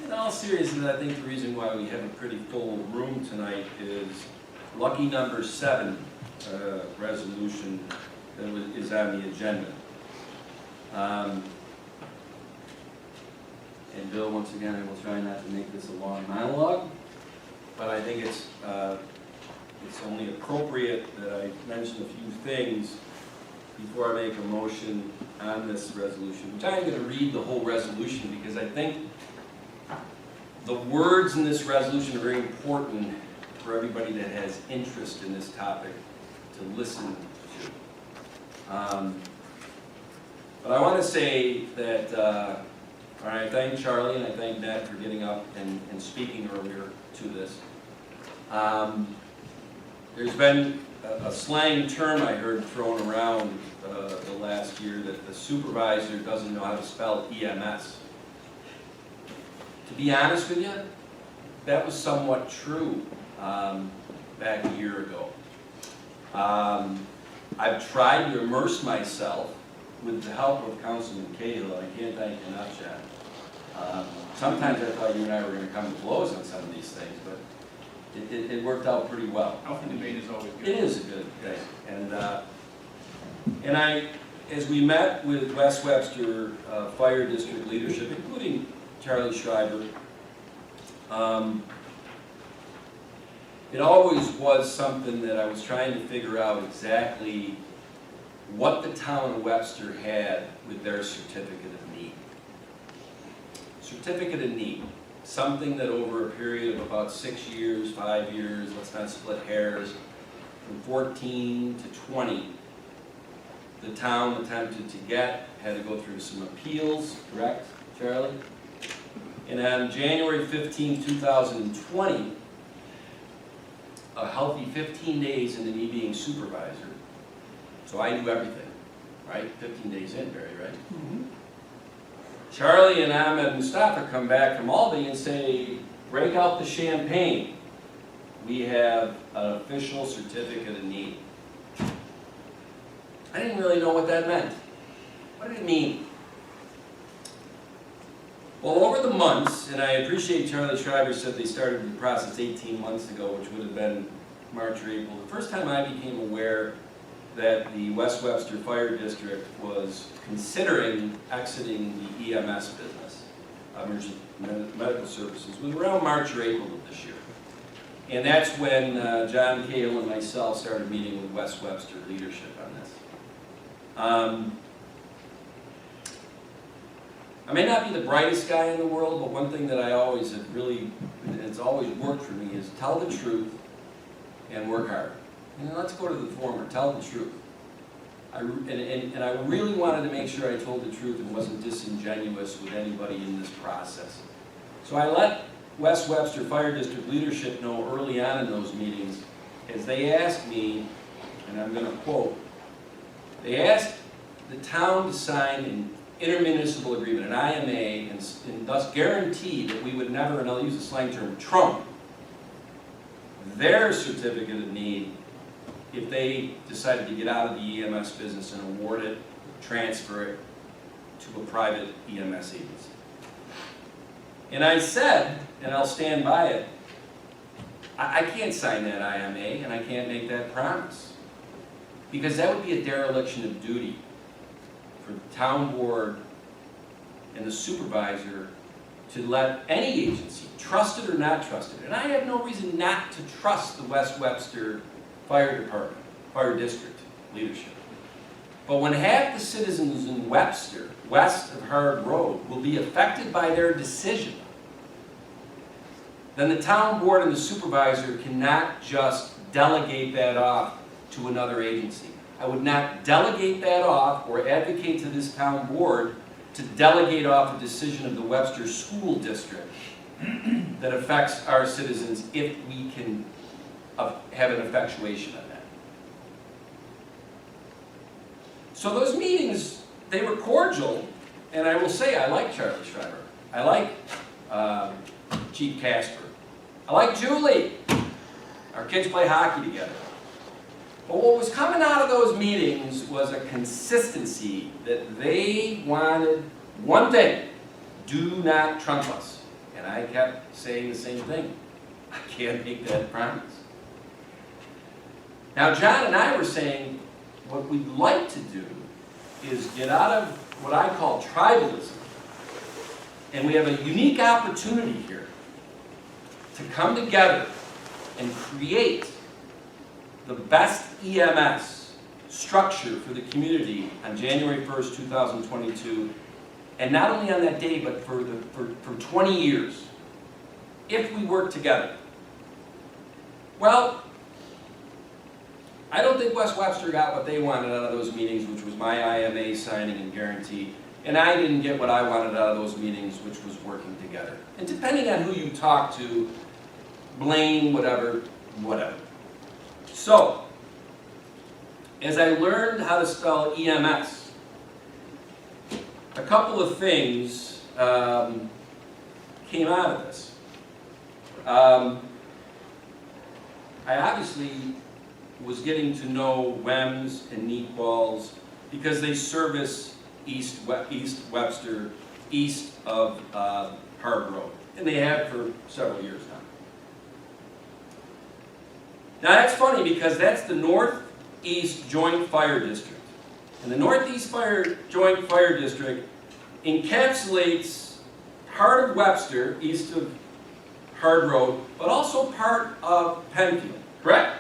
In all seriousness, I think the reason why we have a pretty full room tonight is lucky number 7 resolution that is on the agenda. And Bill, once again, I will try not to make this a long monologue, but I think it's only appropriate that I mention a few things before I make a motion on this resolution, which I'm going to read the whole resolution because I think the words in this resolution are very important for everybody that has interest in this topic to listen to. But I want to say that I thank Charlie and I thank Ned for getting up and speaking earlier to this. There's been a slang term I heard thrown around the last year that the supervisor doesn't know how to spell EMS. To be honest with you, that was somewhat true back a year ago. I've tried to immerse myself with the help of Councilman Cahill. I can't thank you enough, Chad. Sometimes I thought you and I were going to come to blows on some of these things, but it worked out pretty well. Healthy debate is always good. It is a good thing. And as we met with West Webster Fire District leadership, including Charlie Schreiber, it always was something that I was trying to figure out exactly what the town of Webster had with their certificate of need. Certificate of need, something that over a period of about 6 years, 5 years, let's not split hairs, from 14 to 20, the town attempted to get, had to go through some appeals, correct, Charlie? And on January 15, 2020, a healthy 15 days into me being supervisor, so I do everything, right? 15 days in, Barry, right? Mm-hmm. Charlie and Ahmed and Mustafa come back from Albany and say, break out the champagne. We have an official certificate of need. I didn't really know what that meant. What did it mean? Well, over the months, and I appreciate Charlie Schreiber said they started the process 18 months ago, which would have been March or April. The first time I became aware that the West Webster Fire District was considering exiting the EMS business, emergency medical services, was around March or April of this year. And that's when John Cahill and myself started meeting with West Webster leadership on this. I may not be the brightest guy in the world, but one thing that I always have really, it's always worked for me, is tell the truth and work hard. You know, let's go to the former, tell the truth. And I really wanted to make sure I told the truth and wasn't disingenuous with anybody in this process. So I let West Webster Fire District leadership know early on in those meetings, as they asked me, and I'm going to quote, they asked the town to sign an intermunicipal agreement, an IMA, and thus guarantee that we would never, and I'll use the slang term, trump their certificate of need if they decided to get out of the EMS business and award it, transfer it to a private EMS agency. And I said, and I'll stand by it, I can't sign that IMA and I can't make that promise. Because that would be a dereliction of duty for the town board and the supervisor to let any agency, trusted or not trusted, and I have no reason not to trust the West Webster Fire Department, Fire District leadership. But when half the citizens in Webster, west of Hard Road, will be affected by their decision, then the town board and the supervisor cannot just delegate that off to another agency. I would not delegate that off or advocate to this town board to delegate off a decision of the Webster School District that affects our citizens if we can have an effectuation on that. So those meetings, they were cordial, and I will say I like Charlie Schreiber. I like Chief Casper. I like Julie. Our kids play hockey together. But what was coming out of those meetings was a consistency that they wanted one thing: do not trump us. And I kept saying the same thing. I can't make that promise. Now, John and I were saying what we'd like to do is get out of what I call tribalism. And we have a unique opportunity here to come together and create the best EMS structure for the community on January 1st, 2022. And not only on that day, but for 20 years, if we work together. Well, I don't think West Webster got what they wanted out of those meetings, which was my IMA signing and guarantee. And I didn't get what I wanted out of those meetings, which was working together. And depending on who you talk to, blame, whatever. So, as I learned how to spell EMS, a couple of things came out of this. I obviously was getting to know WEMS and Nequals because they service East Webster, east of Hard Road. And they have for several years now. Now that's funny because that's the Northeast Joint Fire District. And the Northeast Joint Fire District encapsulates part of Webster, east of Hard Road, but also part of Penfield, correct?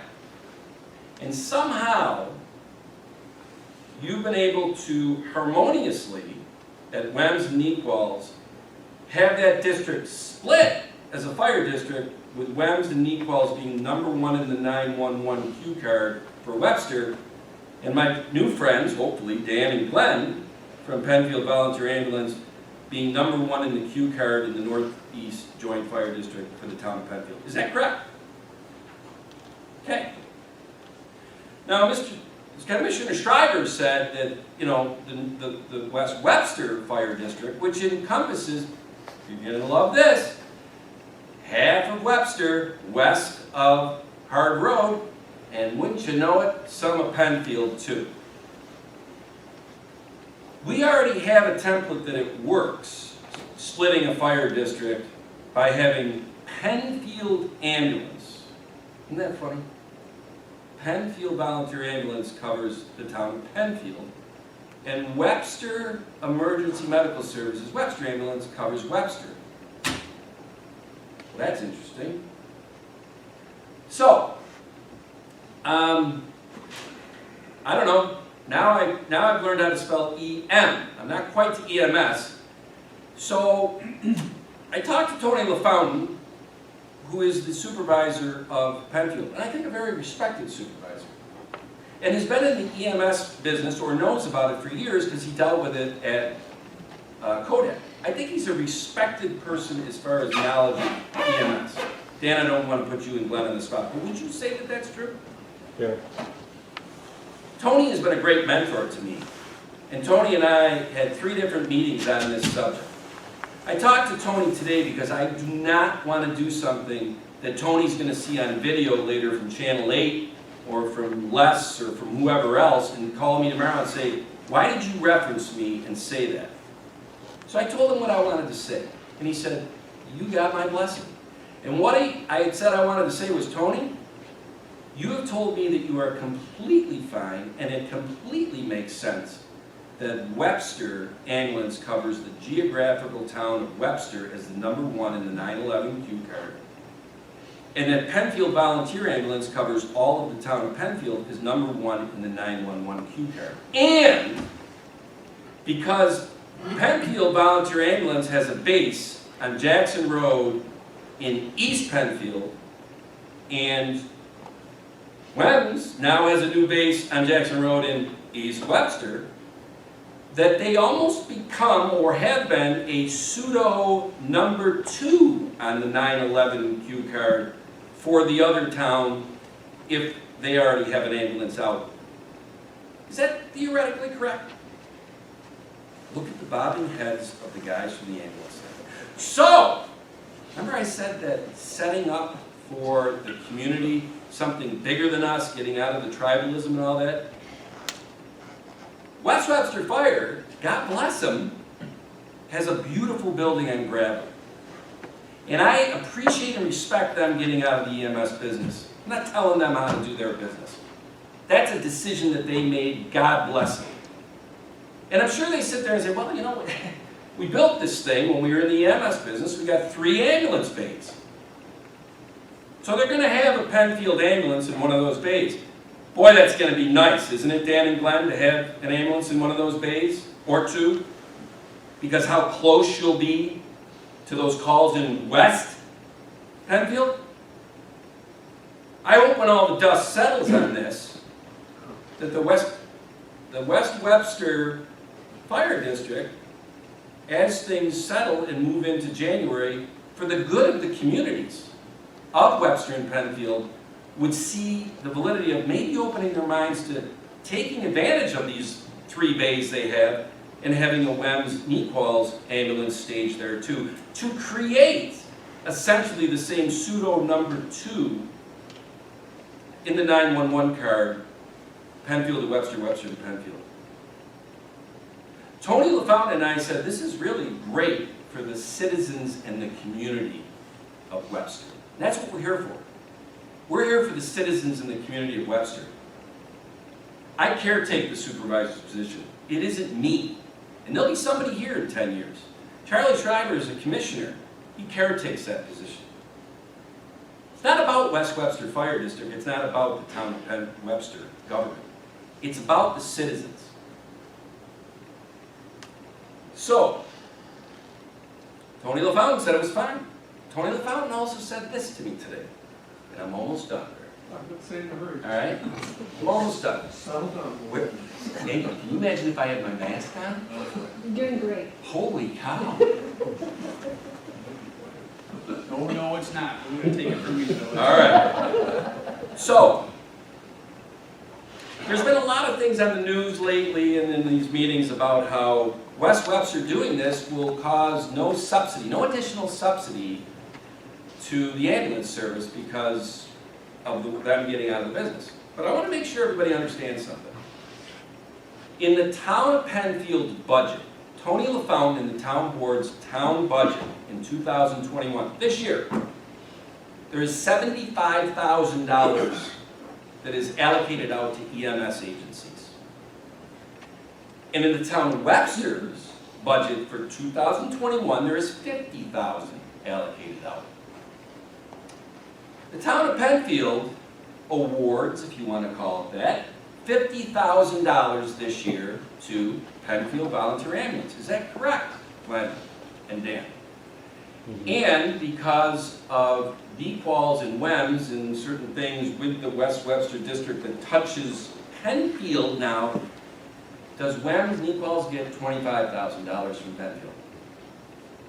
And somehow, you've been able to harmoniously, at WEMS and Nequals, have that district split as a fire district, with WEMS and Nequals being #1 in the 911 Q card for Webster, and my new friends, hopefully, Dan and Glenn, from Penfield Volunteer Ambulance, being #1 in the Q card in the Northeast Joint Fire District for the town of Penfield. Is that correct? Okay. Now, Commissioner Schreiber said that, you know, the West Webster Fire District, which encompasses, you're going to love this, half of Webster, west of Hard Road, and wouldn't you know it, some of Penfield too. We already have a template that it works, splitting a fire district by having Penfield Ambulance. Isn't that funny? Penfield Volunteer Ambulance covers the town of Penfield, and Webster Emergency Medical Services, Webster Ambulance, covers Webster. Well, that's interesting. So, I don't know. Now I've learned how to spell EM. I'm not quite to EMS. So, I talked to Tony LaFountain, who is the supervisor of Penfield, and I think a very respected supervisor, and has been in the EMS business, or knows about it for years, because he dealt with it at Kodak. I think he's a respected person as far as knowledge of EMS. Dan, I don't want to put you and Glenn on the spot, but would you say that that's true? Yeah. Tony has been a great mentor to me, and Tony and I had 3 different meetings on this subject. I talked to Tony today because I do not want to do something that Tony's going to see on video later from Channel 8 or from Les or from whoever else and call me tomorrow and say, why did you reference me and say that? So I told him what I wanted to say, and he said, you got my blessing. And what I had said I wanted to say was, Tony, you have told me that you are completely fine, and it completely makes sense that Webster Ambulance covers the geographical town of Webster as the #1 in the 911 Q card, and that Penfield Volunteer Ambulance covers all of the town of Penfield as #1 in the 911 Q card. And because Penfield Volunteer Ambulance has a base on Jackson Road in East Penfield, and WEMS now has a new base on Jackson Road in East Webster, that they almost become, or have been, a pseudo #2 on the 911 Q card for the other town if they already have an ambulance out. Is that theoretically correct? Look at the bobbing heads of the guys from the ambulance. So, remember I said that setting up for the community, something bigger than us, getting out of the tribalism and all that? West Webster Fire, God bless them, has a beautiful building on gravel. And I appreciate and respect them getting out of the EMS business. I'm not telling them how to do their business. That's a decision that they made, God bless them. And I'm sure they sit there and say, well, you know, we built this thing when we were in the EMS business, we got 3 ambulance bays. So they're going to have a Penfield ambulance in one of those bays. Boy, that's going to be nice, isn't it, Dan and Glenn, to have an ambulance in one of those bays, or 2? Because how close you'll be to those calls in West Penfield. I hope when all the dust settles on this, that the West Webster Fire District, as things settle and move into January, for the good of the communities of Webster and Penfield, would see the validity of maybe opening their minds to taking advantage of these 3 bays they have and having a WEMS NEQALS ambulance stage there too, to create essentially the same pseudo number 2 in the 911 card, Penfield to Webster, Webster to Penfield. Tony LaFountain and I said this is really great for the citizens and the community of Webster. And that's what we're here for. We're here for the citizens and the community of Webster. I caretake the supervisor's position. It isn't me. And there'll be somebody here in 10 years. Charlie Schreiber is a commissioner. He caretakes that position. It's not about West Webster Fire District. It's not about the Town of Webster government. It's about the citizens. So, Tony LaFountain said it was fine. Tony LaFountain also said this to me today. And I'm almost done. I'm not saying a hurry. All right? I'm almost done. Settle down. Hey, can you imagine if I had my mask on? You're doing great. Holy cow. No, it's not. I'm going to take it from you. All right. So, there's been a lot of things on the news lately and in these meetings about how West Webster doing this will cause no subsidy, no additional subsidy to the ambulance service because of them getting out of the business. But I want to make sure everybody understands something. In the town of Penfield's budget, Tony LaFountain and the town board's town budget in 2021, this year, there is $75,000 that is allocated out to EMS agencies. And in the town of Webster's budget for 2021, there is $50,000 allocated out. The town of Penfield awards, if you want to call it that, $50,000 this year to Penfield Volunteer Ambulance. Is that correct, Glenn and Dan? And because of NEQALS and WEMS and certain things with the West Webster District that touches Penfield now, does WEMS NEQALS get $25,000 from Penfield?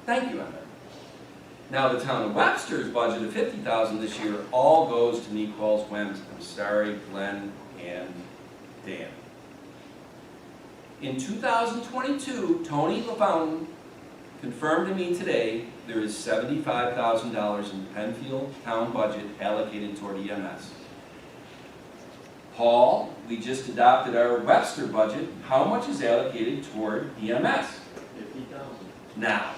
Thank you, Emma. Now the town of Webster's budget of $50,000 this year all goes to NEQALS, WEMS. I'm sorry, Glenn and Dan. In 2022, Tony LaFountain confirmed to me today there is $75,000 in the Penfield town budget allocated toward EMS. Paul, we just adopted our Webster budget. How much is allocated toward EMS? $50,000. Now,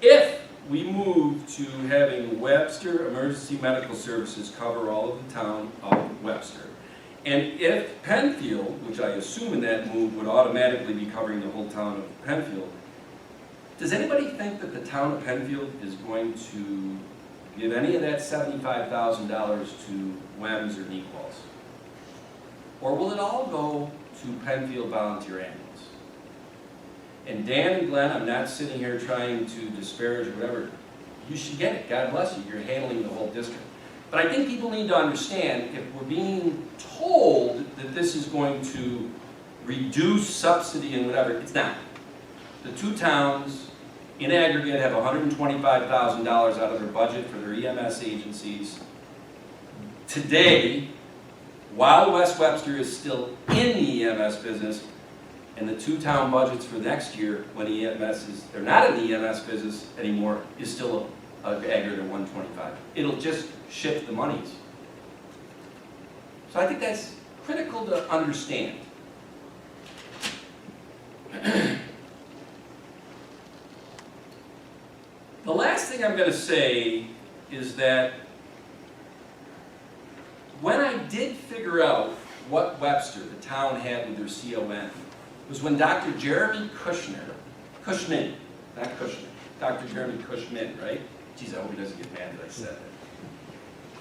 if we move to having Webster Emergency Medical Services cover all of the town of Webster, and if Penfield, which I assume in that move would automatically be covering the whole town of Penfield, does anybody think that the town of Penfield is going to give any of that $75,000 to WEMS or NEQALS? Or will it all go to Penfield Volunteer Ambulance? And Dan and Glenn, I'm not sitting here trying to disparage or whatever. You should get it. God bless you. You're handling the whole district. But I think people need to understand, if we're being told that this is going to reduce subsidy and whatever, it's not. The 2 towns in aggregate have $125,000 out of their budget for their EMS agencies. Today, while West Webster is still in the EMS business, and the 2 town budgets for next year, when they're not in the EMS business anymore, is still an aggregate of $125,000. It'll just shift the monies. So I think that's critical to understand. The last thing I'm going to say is that when I did figure out what Webster, the town, had with their CON, was when Dr. Jeremy Cushman, not Kushner, Dr. Jeremy Cushman, right? Geez, I hope he doesn't get mad that I said that.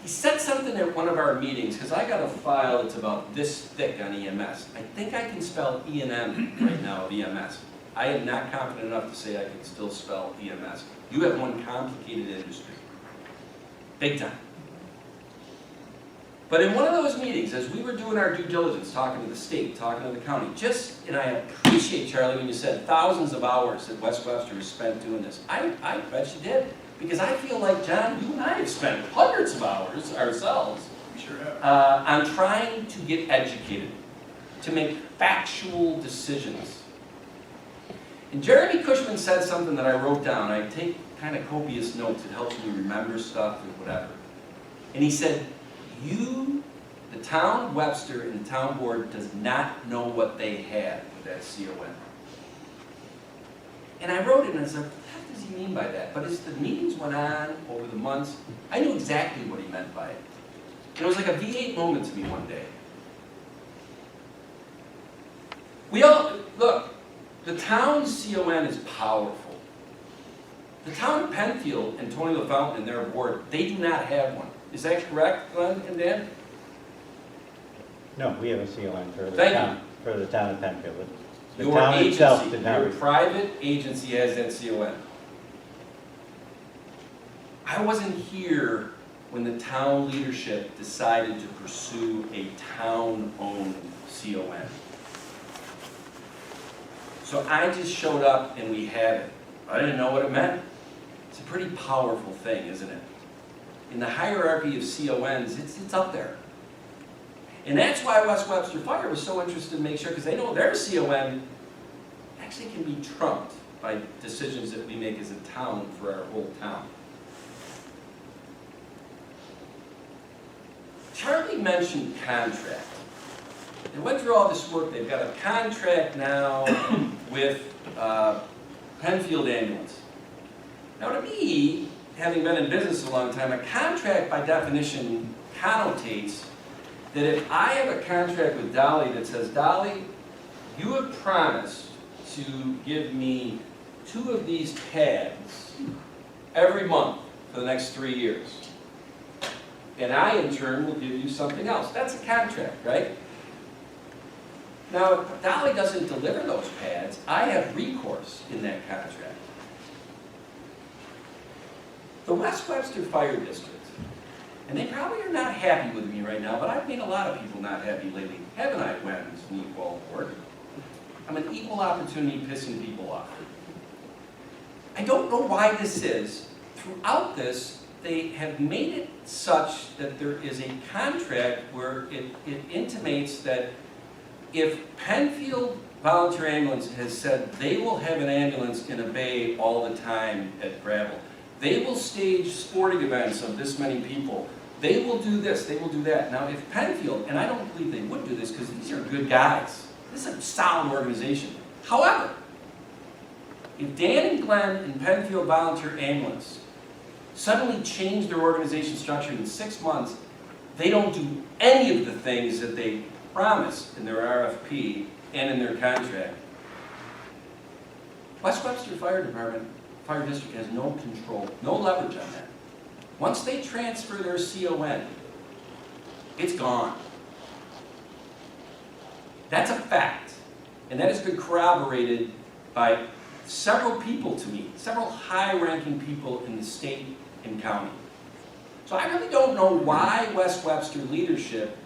He said something at one of our meetings, because I got a file that's about this thick on EMS. I think I can spell E&M right now of EMS. I am not confident enough to say I can still spell EMS. You have one complicated industry. Big time. But in one of those meetings, as we were doing our due diligence, talking to the state, talking to the county, and I appreciate, Charlie, when you said thousands of hours that West Webster has spent doing this. I bet you did. Because I feel like, John, you and I have spent hundreds of hours ourselves We sure have. on trying to get educated, to make factual decisions. And Jeremy Cushman said something that I wrote down. I take kind of copious notes. It helps me remember stuff or whatever. And he said, you, the town of Webster and the town board does not know what they had with that CON. And I wrote it and I said, what does he mean by that? But as the meetings went on over the months, I knew exactly what he meant by it. And it was like a V8 moment to me one day. Look, the town's CON is powerful. The town of Penfield and Tony LaFountain and their board, they do not have one. Is that correct, Glenn and Dan? No, we have a CON for the Thank town, for the town of Penfield. The Your town itself agency, did not. your private agency has that CON. I wasn't here when the town leadership decided to pursue a town-owned CON. So I just showed up and we had it. I didn't know what it meant. It's a pretty powerful thing, isn't it? In the hierarchy of CONs, it's up there. And that's why West Webster Fire was so interested to make sure, because they know their CON actually can be trumped by decisions that we make as a town for our whole town. Charlie mentioned contract. They went through all this work. They've got a contract now with Penfield Ambulance. Now to me, having been in business a long time, a contract by definition connotates that if I have a contract with Dolly that says, Dolly, you have promised to give me 2 of these pads every month for the next 3 years. And I, in turn, will give you something else. That's a contract, right? Now, if Dolly doesn't deliver those pads, I have recourse in that contract. The West Webster Fire District, and they probably are not happy with me right now, but I've made a lot of people not happy lately. Haven't I, when it's an equal award? I'm an equal opportunity pissing people off. I don't know why this is. Throughout this, they have made it such that there is a contract where it intimates that if Penfield Volunteer Ambulance has said they will have an ambulance in a bay all the time at Gravel, they will stage sporting events of this many people, they will do this, they will do that. Now if Penfield, and I don't believe they would do this because these are good guys, this is a solid organization. However, if Dan and Glenn and Penfield Volunteer Ambulance suddenly change their organization structure in 6 months, they don't do any of the things that they promised in their RFP and in their contract. West Webster Fire District has no control, no leverage on that. Once they transfer their CON, it's gone. That's a fact. And that has been corroborated by several people to me, several high-ranking people in the state and county. So I really don't know why West Webster leadership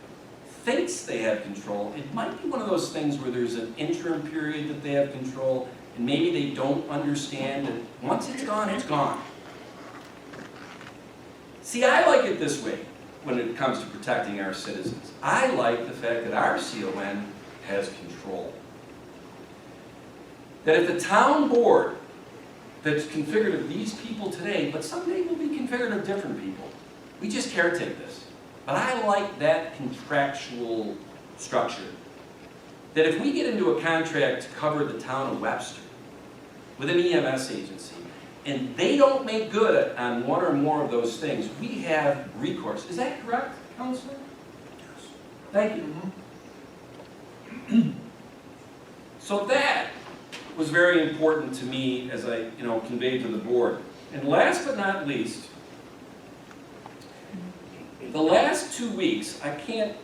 thinks they have control. It might be one of those things where there's an interim period that they have control, and maybe they don't understand that once it's gone, it's gone. See, I like it this way when it comes to protecting our citizens. I like the fact that our CON has control. That if the town board that's configured of these people today, but someday will be configured of different people, we just caretake this. But I like that contractual structure. That if we get into a contract to cover the town of Webster with an EMS agency, and they don't make good on one or more of those things, we have recourse. Is that correct, Counselor? Yes. Thank you. So that was very important to me as I, conveyed to the board. And last but not least, the last 2 weeks, I can't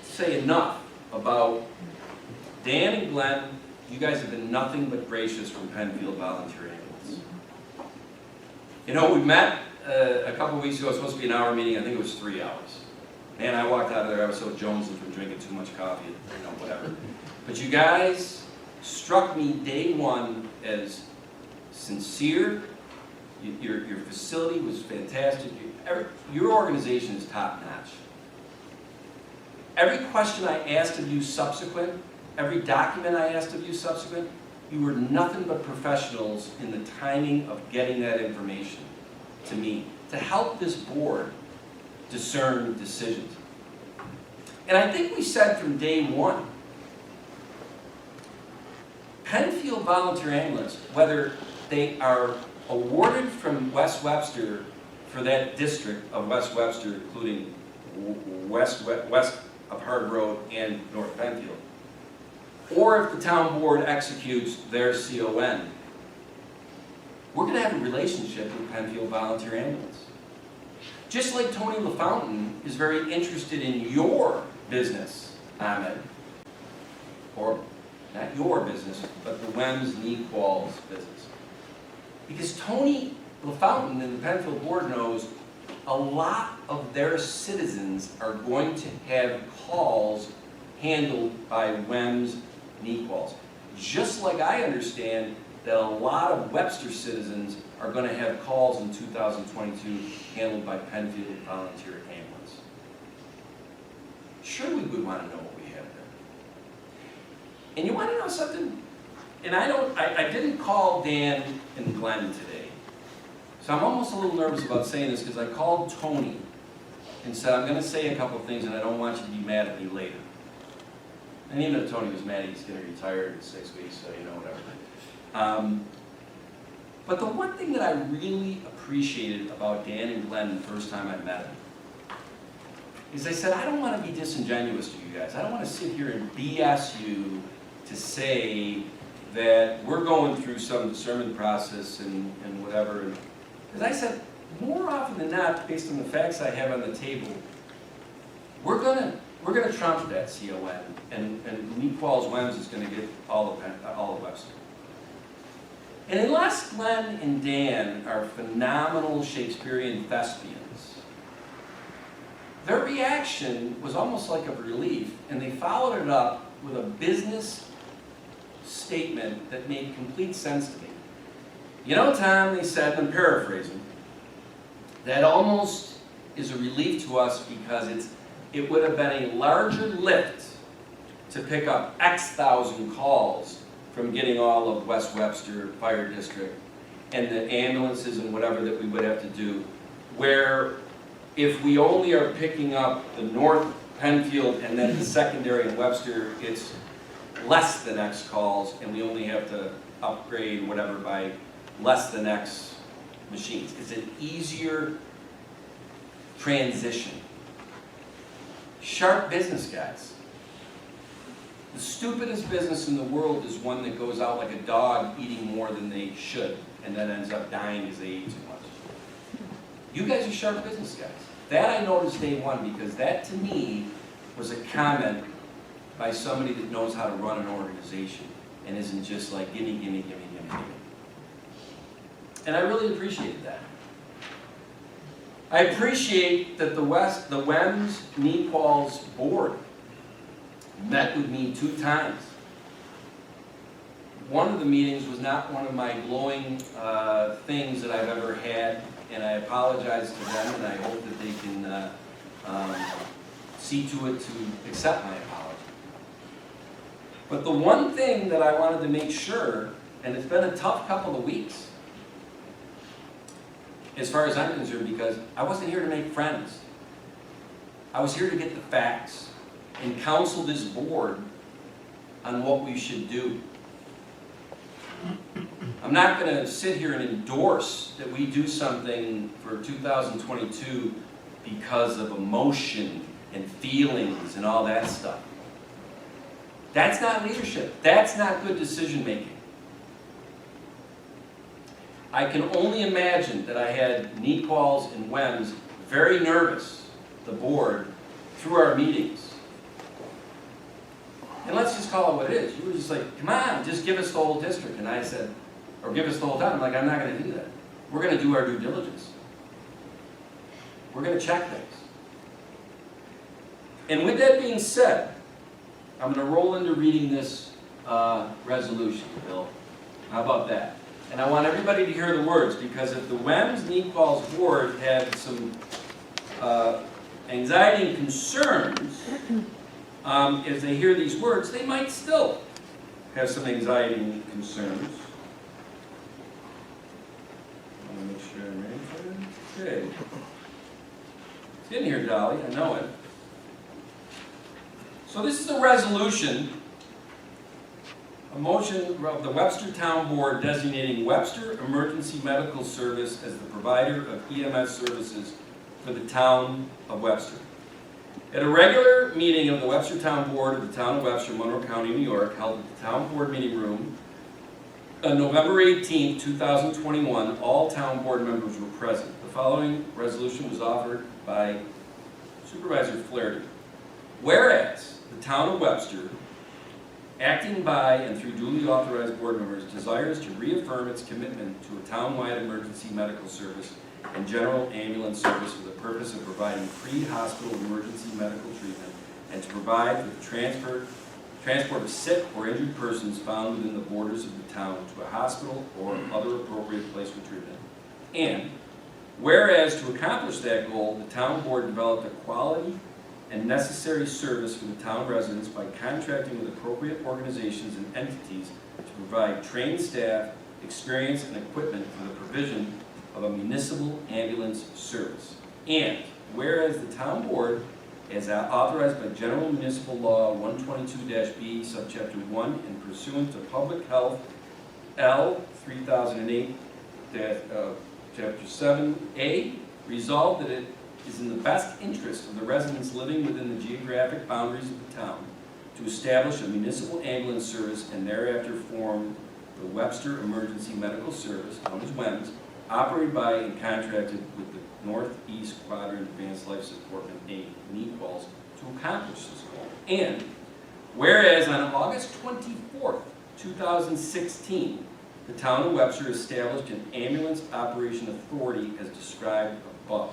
say enough about Dan and Glenn. You guys have been nothing but gracious from Penfield Volunteer Ambulance. We met a couple weeks ago. It was supposed to be an hour meeting. I think it was 3 hours. And I walked out of there. I was so jonesing from drinking too much coffee, whatever. But you guys struck me day one as sincere. Your facility was fantastic. Your organization is top notch. Every question I asked of you subsequent, every document I asked of you subsequent, you were nothing but professionals in the timing of getting that information to me to help this board discern decisions. And I think we said from day one, Penfield Volunteer Ambulance, whether they are awarded from West Webster for that district of West Webster, including west of Hard Road and North Penfield, or if the town board executes their CON, we're going to have a relationship with Penfield Volunteer Ambulance. Just like Tony LaFountain is very interested in your business, Ahmed, or not your business, but the WEMS Nequal's business. Because Tony LaFountain and the Penfield board knows a lot of their citizens are going to have calls handled by WEMS Nequals. Just like I understand that a lot of Webster citizens are going to have calls in 2022 handled by Penfield Volunteer Ambulance. Sure, we would want to know what we have there. And you want to know something? And I didn't call Dan and Glenn today. So I'm almost a little nervous about saying this because I called Tony and said, I'm going to say a couple things and I don't want you to be mad at me later. And even if Tony was mad, he's going to retire in 6 weeks, so whatever. But the one thing that I really appreciated about Dan and Glenn the first time I met them is they said, I don't want to be disingenuous to you guys. I don't want to sit here and BS you to say that we're going through some discernment process and whatever. Because I said, more often than not, based on the facts I have on the table, we're gonna trump that CON, and Nequal's WEMS is gonna get all of Webster. And unless Glenn and Dan are phenomenal Shakespearean thespians, their reaction was almost like a relief, and they followed it up with a business statement that made complete sense to me. Tom, they said, and I'm paraphrasing, that almost is a relief to us because it would have been a larger lift to pick up X thousand calls from getting all of West Webster Fire District and the ambulances and whatever that we would have to do, where if we only are picking up the North Penfield and then the secondary in Webster, it's less than X calls, and we only have to upgrade whatever by less than X machines. It's an easier transition. Sharp business guys. The stupidest business in the world is one that goes out like a dog eating more than they should, and then ends up dying because they eat too much. You guys are sharp business guys. That I noticed day one, because that to me was a comment by somebody that knows how to run an organization and isn't just like gimme, gimme, gimme, gimme, gimme. And I really appreciated that. I appreciate that the WEMS Nequal's board met with me 2 times. One of the meetings was not one of my glowing things that I've ever had, and I apologize to them, and I hope that they can see to it to accept my apology. But the one thing that I wanted to make sure, and it's been a tough couple of weeks, as far as I'm concerned, because I wasn't here to make friends. I was here to get the facts and counsel this board on what we should do. I'm not gonna sit here and endorse that we do something for 2022 because of emotion and feelings and all that stuff. That's not leadership. That's not good decision making. I can only imagine that I had Nequals and Wems very nervous, the board, through our meetings. And let's just call it what it is. You were just like, come on, just give us the whole district. And I said, or give us the whole town. I'm like, I'm not gonna do that. We're gonna do our due diligence. We're gonna check things. And with that being said, I'm gonna roll into reading this resolution, Bill. How about that? And I want everybody to hear the words, because if the Wems Nequals board had some anxiety and concerns, if they hear these words, they might still have some anxiety and concerns. I want to make sure I'm ready for it. Okay. It's in here, Dolly, I know it. So this is a resolution, a motion of the Webster Town Board designating Webster Emergency Medical Service as the provider of EMS services for the Town of Webster. At a regular meeting of the Webster Town Board of the Town of Webster, Monroe County, New York, held at the Town Board Meeting Room on November 18, 2021, all Town Board members were present. The following resolution was offered by Supervisor Flaherty. Whereas the Town of Webster, acting by and through duly authorized board members, desires to reaffirm its commitment to a town-wide emergency medical service and general ambulance service for the purpose of providing pre-hospital emergency medical treatment and to provide for the transport of sick or injured persons found within the borders of the town to a hospital or other appropriate place for treatment. And whereas to accomplish that goal, the town board developed a quality and necessary service for the town residents by contracting with appropriate organizations and entities to provide trained staff, experience, and equipment for the provision of a municipal ambulance service. And whereas the town board, as authorized by General Municipal Law 122-B, subchapter 1, and pursuant to Public Health L 3008, chapter 7A, resolved that it is in the best interest of the residents living within the geographic boundaries of the town to establish a municipal ambulance service and thereafter form the Webster Emergency Medical Service, known as WEMS, operated by and contracted with the Northeast Quadrant Advanced Life Support and Nequals to accomplish this goal. And whereas on August 24th, 2016, the Town of Webster established an ambulance operation authority as described above.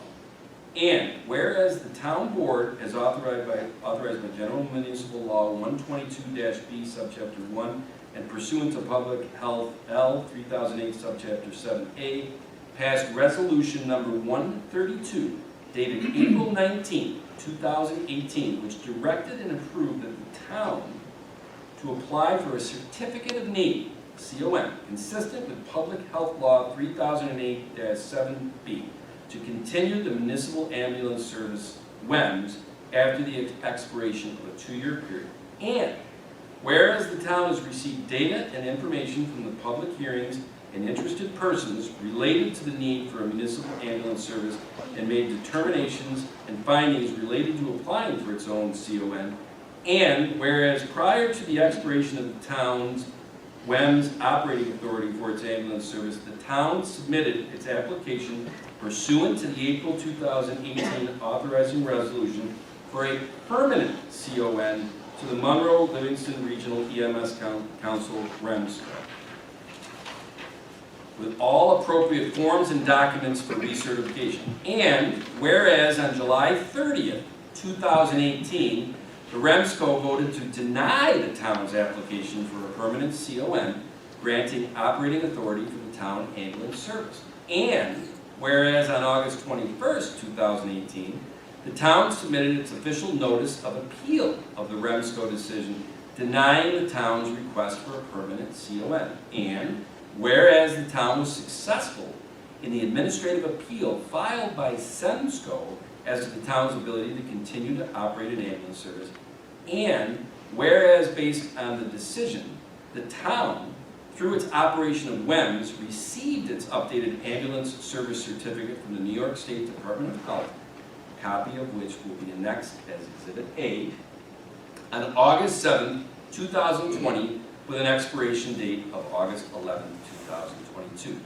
And whereas the town board, as authorized by General Municipal Law 122-B, subchapter 1, and pursuant to Public Health L 3008, subchapter 7A, passed resolution number 132, dated April 19, 2018, which directed and approved that the town to apply for a certificate of need, CON, consistent with Public Health Law 3008-7B, to continue the municipal ambulance service, WEMS, after the expiration of a 2-year period. And whereas the town has received data and information from the public hearings and interested persons related to the need for a municipal ambulance service and made determinations and findings related to applying for its own CON, and whereas prior to the expiration of the town's WEMS operating authority for its ambulance service, the town submitted its application pursuant to the April 2018 authorizing resolution for a permanent CON to the Monroe-Livingston Regional EMS Council, REMS, with all appropriate forms and documents for recertification. And whereas on July 30th, 2018, the REMSCO voted to deny the town's application for a permanent CON, granting operating authority for the town ambulance service. And whereas on August 21st, 2018, the town submitted its official notice of appeal of the REMSCO decision denying the town's request for a permanent CON. And whereas the town was successful in the administrative appeal filed by SEMSCO as to the town's ability to continue to operate an ambulance service, and whereas based on the decision, the town through its operation of WEMS, received its updated ambulance service certificate from the New York State Department of Health, a copy of which will be annexed as Exhibit A, on August 7, 2020, with an expiration date of August 11, 2022.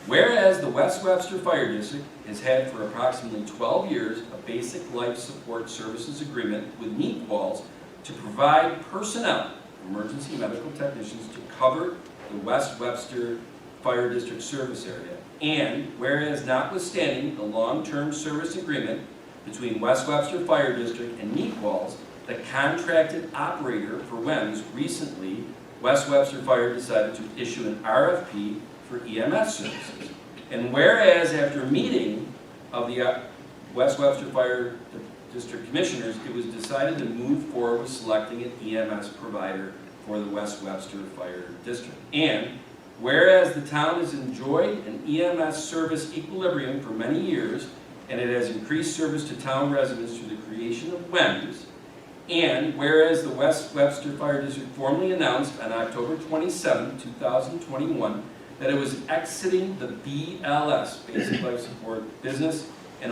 Whereas the West Webster Fire District has had for approximately 12 years a basic life support services agreement with NEQALS to provide personnel, emergency medical technicians, to cover the West Webster Fire District service area. And whereas notwithstanding the long-term service agreement between West Webster Fire District and NEQALS, the contracted operator for WEMS, recently West Webster Fire decided to issue an RFP for EMS services. And whereas after a meeting of the West Webster Fire District Commissioners, it was decided to move forward with selecting an EMS provider for the West Webster Fire District. And whereas the town has enjoyed an EMS service equilibrium for many years, and it has increased service to town residents through the creation of WEMS, and whereas the West Webster Fire District formally announced on October 27, 2021, that it was exiting the BLS, Basic Life Support business, and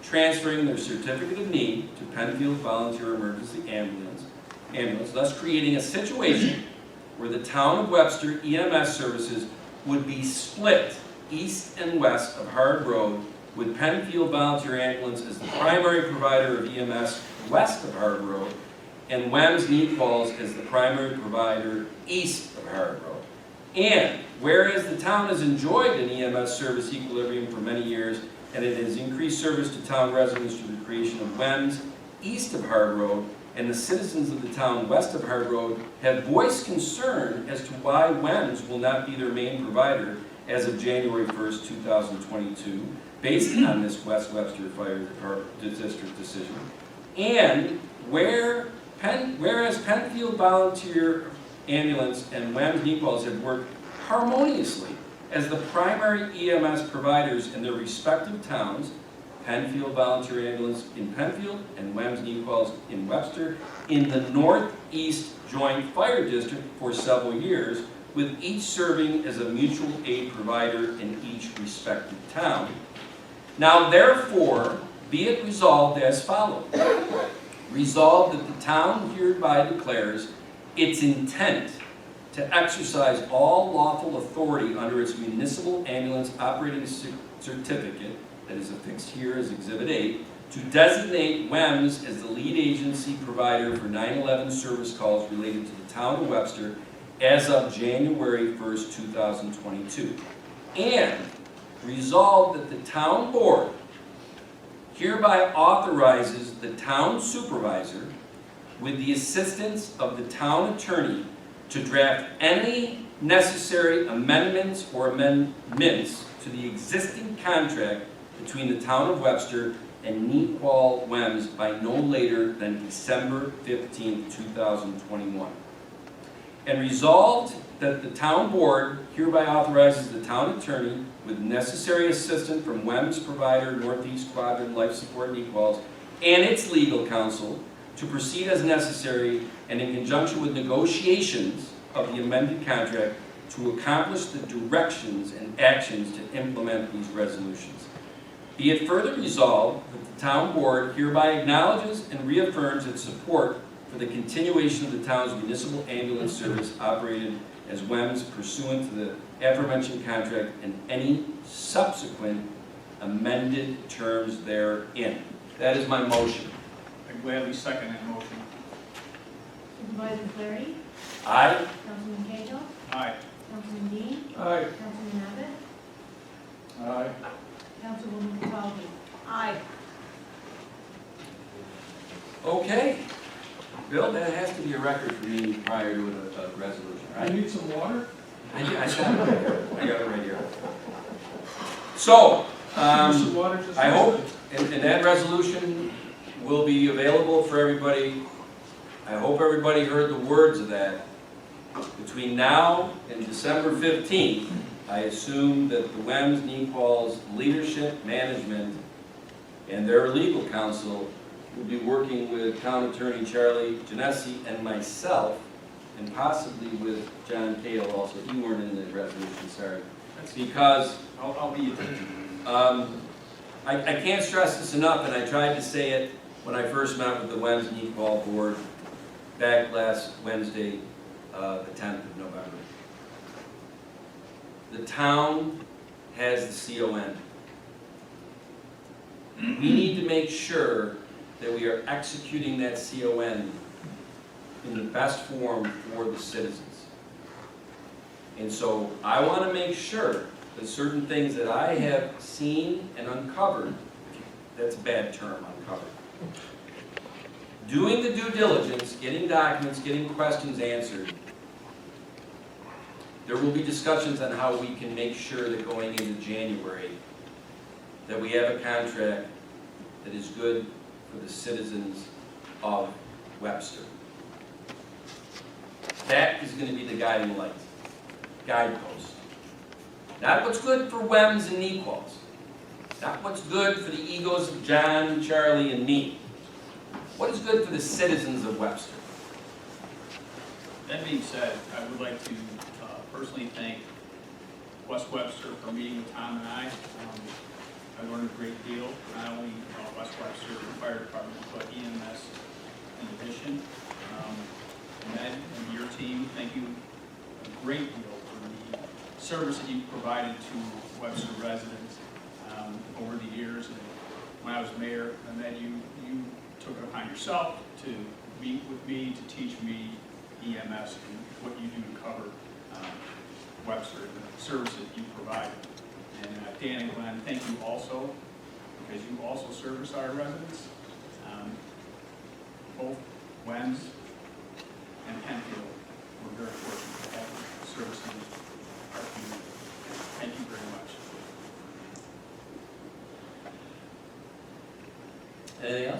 transferring their certificate of need to Penfield Volunteer Emergency Ambulance, thus creating a situation where the Town of Webster EMS services would be split east and west of Hard Road, with Penfield Volunteer Ambulance as the primary provider of EMS west of Hard Road, and WEMS NEQALS as the primary provider east of Hard Road. And whereas the town has enjoyed an EMS service equilibrium for many years, and it has increased service to town residents through the creation of WEMS east of Hard Road, and the citizens of the town west of Hard Road have voiced concern as to why WEMS will not be their main provider as of January 1st, 2022, based on this West Webster Fire District decision. And whereas Penfield Volunteer Ambulance and WEMS NEQALS have worked harmoniously as the primary EMS providers in their respective towns, Penfield Volunteer Ambulance in Penfield and WEMS NEQALS in Webster, in the Northeast Joint Fire District for several years, with each serving as a mutual aid provider in each respective town. Now therefore, be it resolved as follows. Resolved that the town hereby declares its intent to exercise all lawful authority under its municipal ambulance operating certificate, that is affixed here as Exhibit 8, to designate WEMS as the lead agency provider for 911 service calls related to the Town of Webster as of January 1st, 2022. And resolved that the town board hereby authorizes the town supervisor, with the assistance of the town attorney, to draft any necessary amendments or amendments to the existing contract between the Town of Webster and NEQAL WEMS by no later than December 15, 2021. And resolved that the town board hereby authorizes the town attorney, with necessary assistance from WEMS provider Northeast Quadrant Life Support NEQALS and its legal counsel, to proceed as necessary and in conjunction with negotiations of the amended contract to accomplish the directions and actions to implement these resolutions. Be it further resolved that the town board hereby acknowledges and reaffirms its support for the continuation of the town's municipal ambulance service operated as WEMS pursuant to the aforementioned contract and any subsequent amended terms therein. That is my motion. I gladly second that motion. Supervisor Clary? Aye. Councilman Cahill? Aye. Councilman Dean? Aye. Councilman Abbott? Aye. Councilwoman Capaldi? Aye. Okay. Bill, that has to be a record for me prior to a resolution, I right? need some water? I got it right here. So, Some water just. I hope, and that resolution will be available for everybody. I hope everybody heard the words of that. Between now and December 15th, I assume that the WEMS NEQALS leadership, management, and their legal counsel will be working with Town Attorney Charlie Genesi and myself and possibly with John Cale also, you weren't in the resolution, sorry. That's because I'll be, I can't stress this enough, and I tried to say it when I first met with the Wems and Equal Board back last Wednesday, the 10th of November. The town has the CON. We need to make sure that we are executing that CON in the best form for the citizens. And so I want to make sure that certain things that I have seen and uncovered, that's a bad term, uncovered. Doing the due diligence, getting documents, getting questions answered, there will be discussions on how we can make sure that going into January, that we have a contract that is good for the citizens of Webster. That is going to be the guiding light, guidepost. Not what's good for Wems and Equals. Not what's good for the egos of John, Charlie, and me. What is good for the citizens of Webster? that being said, I would like to personally thank West Webster for meeting with Tom and I. I learned a great deal, not only West Webster Fire Department, but EMS in addition. Ned and your team, thank you a great deal for the service that you've provided to Webster residents over the years. And when I was mayor, Ned, you took it upon yourself to meet with me, to teach me EMS and what you do to cover Webster and the service that you provide. And Dan and Glenn, thank you also, because you also service our residents, both Wems and Penfield. We're very fortunate to have you servicing our community. Thank you very much. Anything else?